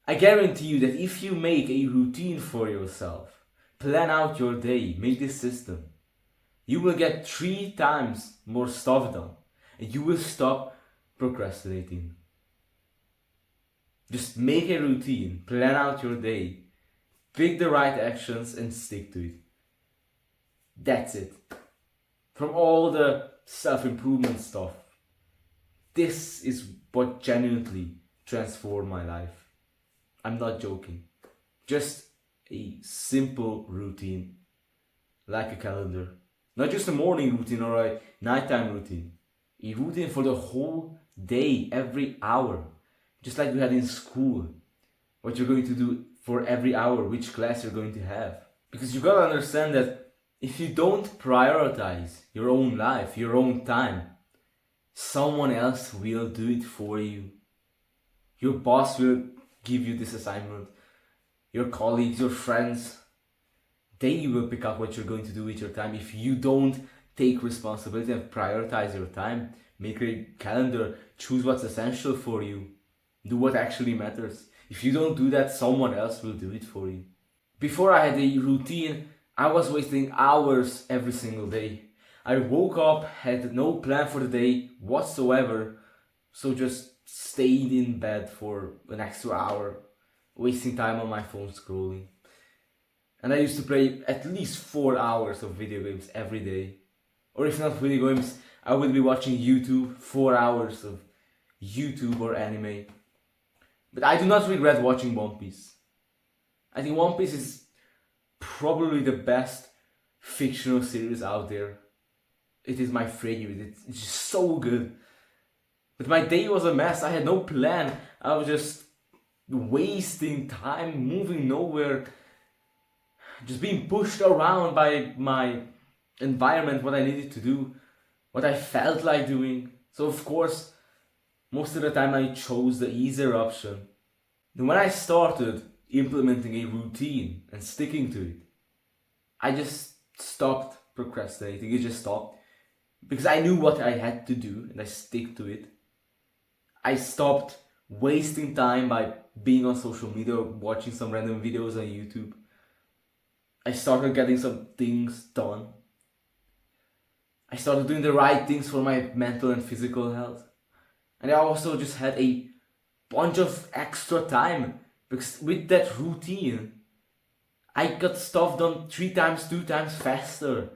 I guarantee you that if you make a routine for yourself, plan out your day, make this system, you will get 3 times more stuff done and you will stop procrastinating. Just make a routine, plan out your day, pick the right actions and stick to it. That's it. From all the self-improvement stuff, this is what genuinely transformed my life. I'm not joking. Just a simple routine, like a calendar. Not just a morning routine or a nighttime routine. A routine for the whole day, every hour. Just like we had in school. What you're going to do for every hour, which class you're going to have. Because you gotta understand that if you don't prioritize your own life, your own time, someone else will do it for you. Your boss will give you this assignment. Your colleagues, your friends, they will pick up what you're going to do with your time. If you don't take responsibility and prioritize your time, make a calendar, choose what's essential for you, do what actually matters. If you don't do that, someone else will do it for you. Before I had a routine, I was wasting hours every single day. I woke up, had no plan for the day whatsoever, so just stayed in bed for an extra hour, wasting time on my phone scrolling. And I used to play at least 4 hours of video games every day. Or if not video games, I would be watching YouTube, 4 hours of YouTube or anime. But I do not regret watching One Piece. I think One Piece is probably the best fictional series out there. It is my favorite, it's just so good. But my day was a mess, I had no plan. I was just wasting time, moving nowhere. Just being pushed around by my environment, what I needed to do, what I felt like doing. So of course, most of the time I chose the easier option. And when I started implementing a routine and sticking to it, I just stopped procrastinating. It just stopped because I knew what I had to do and I stick to it. I stopped wasting time by being on social media or watching some random videos on YouTube. I started getting some things done. I started doing the right things for my mental and physical health. And I also just had a bunch of extra time because with that routine, I got stuff done 3 times, 2 times faster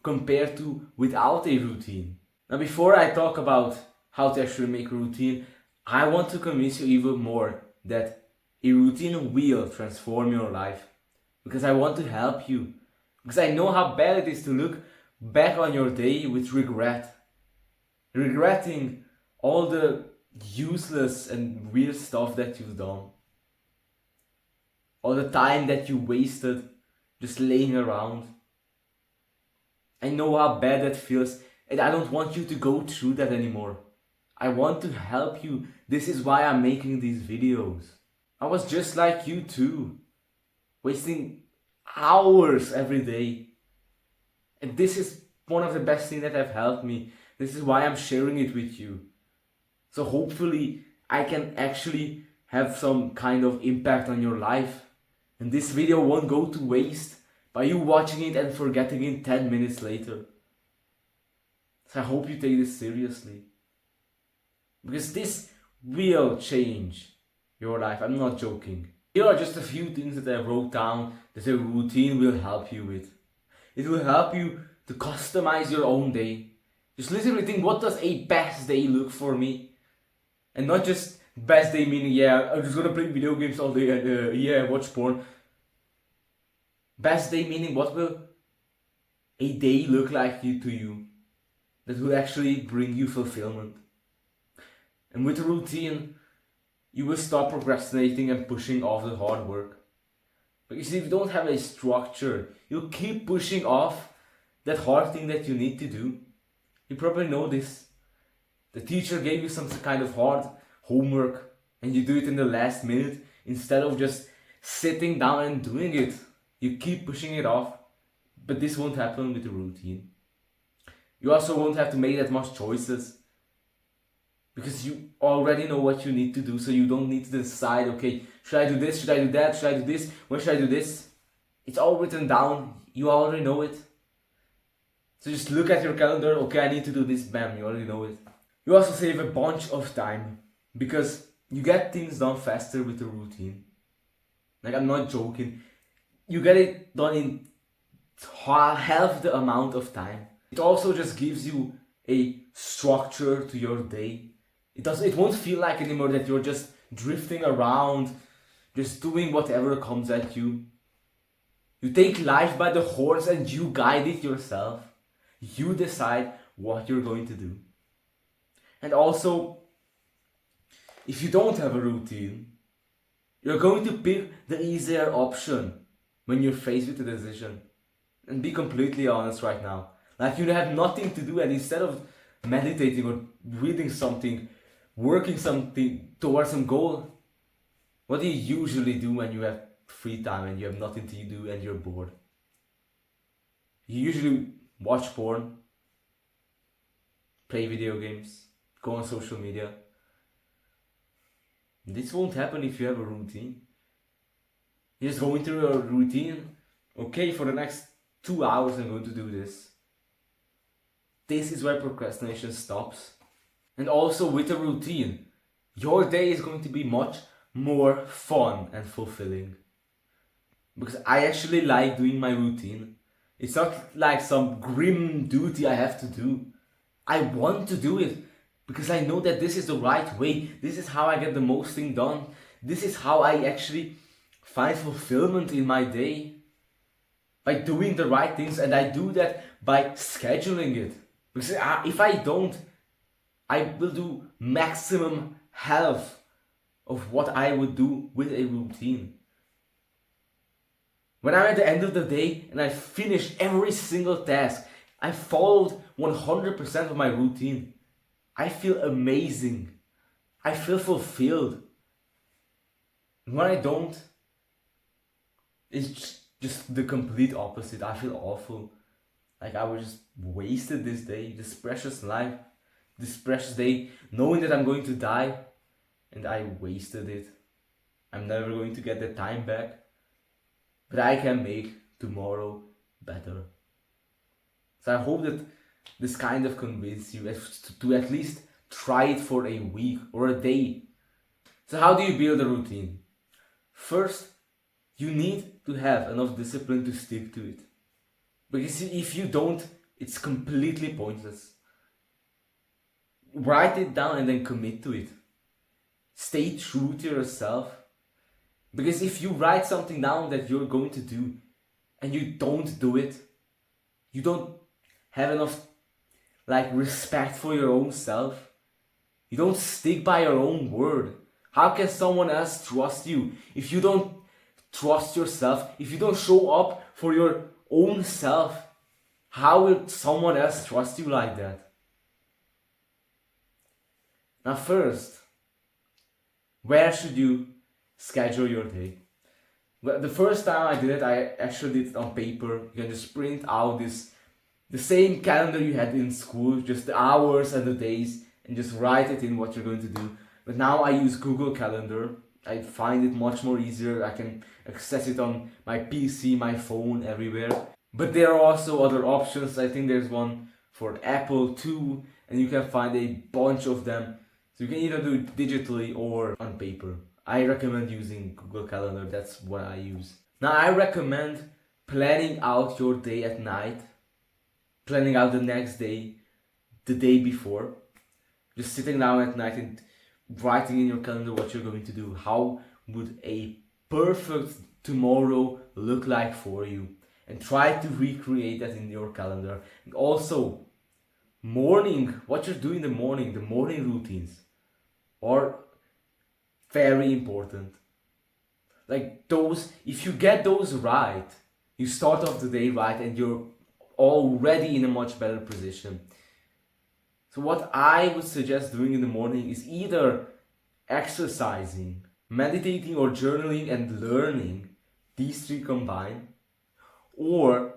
compared to without a routine. Now before I talk about how to actually make a routine, I want to convince you even more that a routine will transform your life. Because I want to help you. Because I know how bad it is to look back on your day with regret. Regretting all the useless and weird stuff that you've done. All the time that you wasted just laying around. I know how bad that feels and I don't want you to go through that anymore. I want to help you. This is why I'm making these videos. I was just like you too. Wasting hours every day. And this is one of the best things that have helped me. This is why I'm sharing it with you. So hopefully I can actually have some kind of impact on your life. And this video won't go to waste by you watching it and forgetting it 10 minutes later. So I hope you take this seriously. Because this will change your life. I'm not joking. Here are just a few things that I wrote down that a routine will help you with. It will help you to customize your own day. Just literally think, what does a best day look for me? And not just best day meaning, yeah, I'm just gonna play video games all day and yeah, watch porn. Best day meaning, what will a day look like to you that will actually bring you fulfillment? And with a routine, you will stop procrastinating and pushing off the hard work. Because if you don't have a structure, you'll keep pushing off that hard thing that you need to do. You probably know this. The teacher gave you some kind of hard homework and you do it in the last minute instead of just sitting down and doing it. You keep pushing it off, but this won't happen with a routine. You also won't have to make that much choices because you already know what you need to do, so you don't need to decide, okay, Should I do this? Should I do that? Should I do this? When should I do this? It's all written down. You already know it. So just look at your calendar. Okay, I need to do this. Bam, you already know it. You also save a bunch of time because you get things done faster with a routine. Like, I'm not joking. You get it done in half the amount of time. It also just gives you a structure to your day. It won't feel like anymore that you're just drifting around, just doing whatever comes at you. You take life by the horns and you guide it yourself. You decide what you're going to do. And also, if you don't have a routine, you're going to pick the easier option when you're faced with a decision. And be completely honest right now. Like, you have nothing to do, and instead of meditating or reading something, working something towards some goal, what do you usually do when you have free time and you have nothing to do and you're bored? You usually watch porn, play video games, go on social media. This won't happen if you have a routine. You just go into a routine. Okay, for the next 2 hours I'm going to do this. This is where procrastination stops. And also with a routine, your day is going to be much more fun and fulfilling. Because I actually like doing my routine. It's not like some grim duty I have to do. I want to do it because I know that this is the right way. This is how I get the most thing done. This is how I actually find fulfillment in my day. By doing the right things, and I do that by scheduling it. Because if I don't, I will do maximum half of what I would do with a routine. When I'm at the end of the day and I finish every single task, I followed 100% of my routine, I feel amazing. I feel fulfilled. When I don't, it's just the complete opposite. I feel awful. Like I was just wasted this day, this precious life, this precious day, knowing that I'm going to die, and I wasted it. I'm never going to get the time back, but I can make tomorrow better. So I hope that this kind of convinces you to at least try it for a week or a day. So how do you build a routine? First, you need to have enough discipline to stick to it. Because if you don't, it's completely pointless. Write it down and then commit to it. Stay true to yourself. Because if you write something down that you're going to do and you don't do it, you don't have enough respect for your own self. You don't stick by your own word. How can someone else trust you if you don't trust yourself? If you don't show up for your own self, how will someone else trust you like that? Now first, where should you schedule your day? Well, the first time I did it, I actually did it on paper. You can just print out the same calendar you had in school, just the hours and the days, and just write it in what you're going to do. But now I use Google Calendar. I find it much more easier. I can access it on my PC, my phone, everywhere. But there are also other options. I think there's one for Apple too, and you can find a bunch of them. So you can either do it digitally or on paper. I recommend using Google Calendar. That's what I use. Now I recommend planning out your day at night, planning out the next day, the day before. Just sitting down at night and writing in your calendar what you're going to do. How would a perfect tomorrow look like for you? And try to recreate that in your calendar. And also, what you're doing in the morning routines are very important. Like those, if you get those right, you start off the day right and you're already in a much better position. So what I would suggest doing in the morning is either exercising, meditating or journaling and learning, these three combined. Or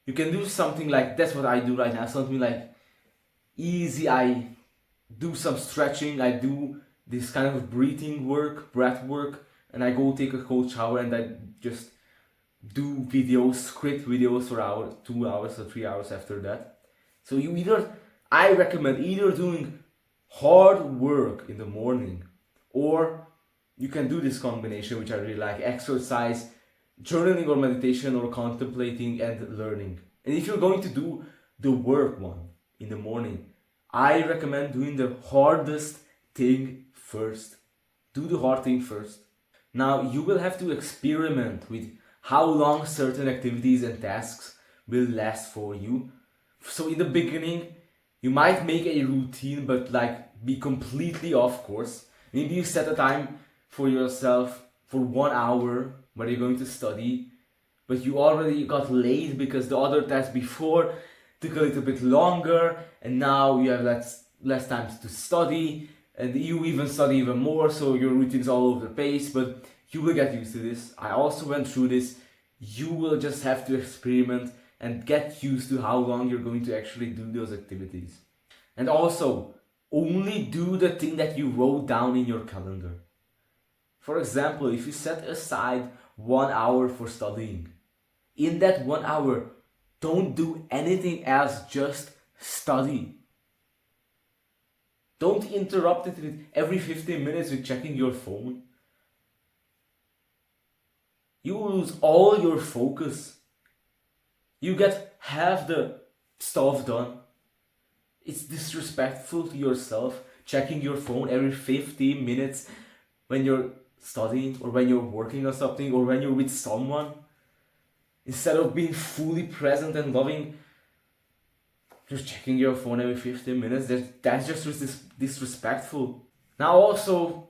you can do something like, that's what I do right now, something like easy. I do some stretching, I do this kind of breath work and I go take a cold shower and I just do videos, script videos for hours, 2 hours or 3 hours after that. So I recommend either doing hard work in the morning, or you can do this combination, which I really like: exercise, journaling or meditation, or contemplating and learning. And if you're going to do the work one in the morning, I recommend doing the hardest thing first. Do the hard thing first. Now you will have to experiment with how long certain activities and tasks will last for you. So in the beginning, you might make a routine, but like be completely off course. Maybe you set a time for yourself for 1 hour where you're going to study, but you already got late because the other task before took a little bit longer, and now you have less time to study, and you even study even more, so your routine's all over the place, but you will get used to this. I also went through this. You will just have to experiment and get used to how long you're going to actually do those activities. And also, only do the thing that you wrote down in your calendar. For example, if you set aside 1 hour for studying, in that 1 hour, don't do anything else, just study. Don't interrupt it with every 15 minutes with checking your phone. You will lose all your focus. You get half the stuff done. It's disrespectful to yourself checking your phone every 15 minutes when you're studying or when you're working on something or when you're with someone. Instead of being fully present and loving, just checking your phone every 15 minutes, that's just disrespectful. Now also,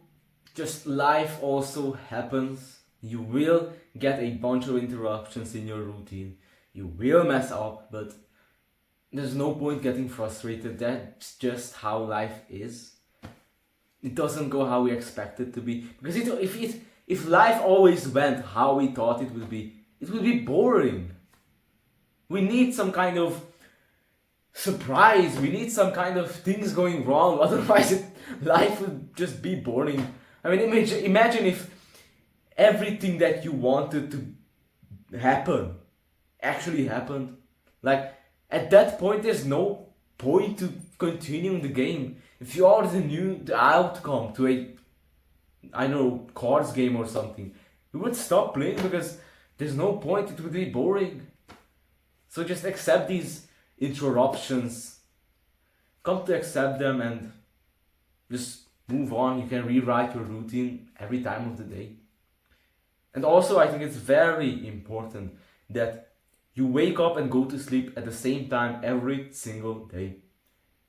just life also happens. You will get a bunch of interruptions in your routine. You will mess up, but there's no point getting frustrated. That's just how life is. It doesn't go how we expect it to be. Because if life always went how we thought it would be boring. We need some kind of surprise. We need some kind of things going wrong. Otherwise, life would just be boring. I mean, imagine if everything that you wanted to happen actually happened. Like, at that point, there's no point to continuing the game. If you already knew the outcome to a cards game or something, you would stop playing because there's no point, it would be boring. So just accept these interruptions. Come to accept them and just move on. You can rewrite your routine every time of the day. And also, I think it's very important that you wake up and go to sleep at the same time every single day.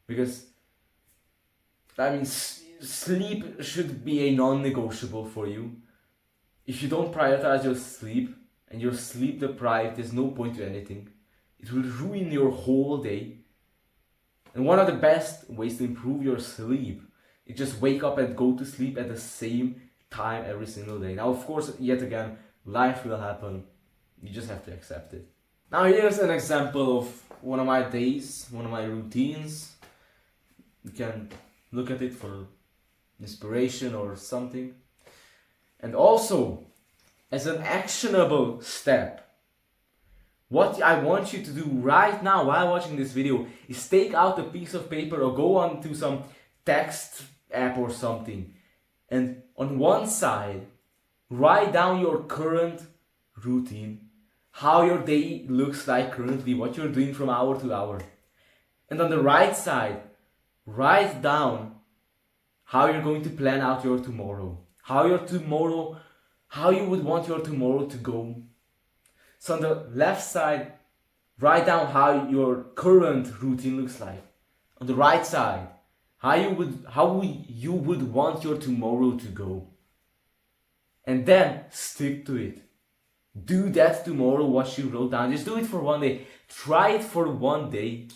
Because, I mean, sleep should be a non-negotiable for you. If you don't prioritize your sleep and you're sleep deprived, there's no point to anything. It will ruin your whole day. And one of the best ways to improve your sleep is just wake up and go to sleep at the same time every single day. Now, of course, yet again, life will happen. You just have to accept it. Now, here's an example of one of my days, one of my routines. You can look at it for inspiration or something. And also, as an actionable step, what I want you to do right now while watching this video is take out a piece of paper or go on to some text app or something, and on one side, write down your current routine, how your day looks like currently, what you're doing from hour to hour. And on the right side, write down how you're going to plan out your tomorrow, how you would want your tomorrow to go. So on the left side, write down how your current routine looks like. On the right side, how you would want your tomorrow to go. And then stick to it. Do that tomorrow, what you wrote down. Just do it for one day. Try it for one day.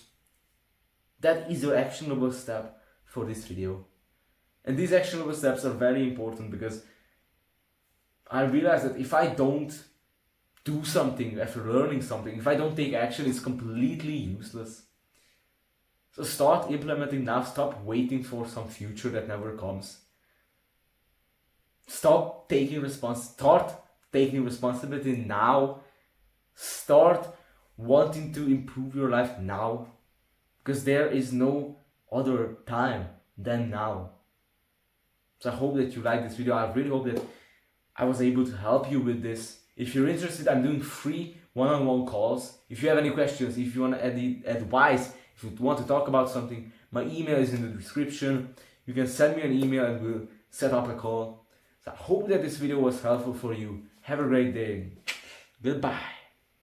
That is your actionable step for this video. And these actionable steps are very important because I realize that if I don't do something after learning something, if I don't take action, it's completely useless. So start implementing now. Stop waiting for some future that never comes. Start taking responsibility now. Start wanting to improve your life now, because there is no other time than now. So I hope that you like this video. I really hope that I was able to help you with this. If you're interested, I'm doing free one-on-one calls. If you have any questions, if you want any advice, if you want to talk about something, my email is in the description. You can send me an email and we'll set up a call. So I hope that this video was helpful for you. Have a great day. Goodbye.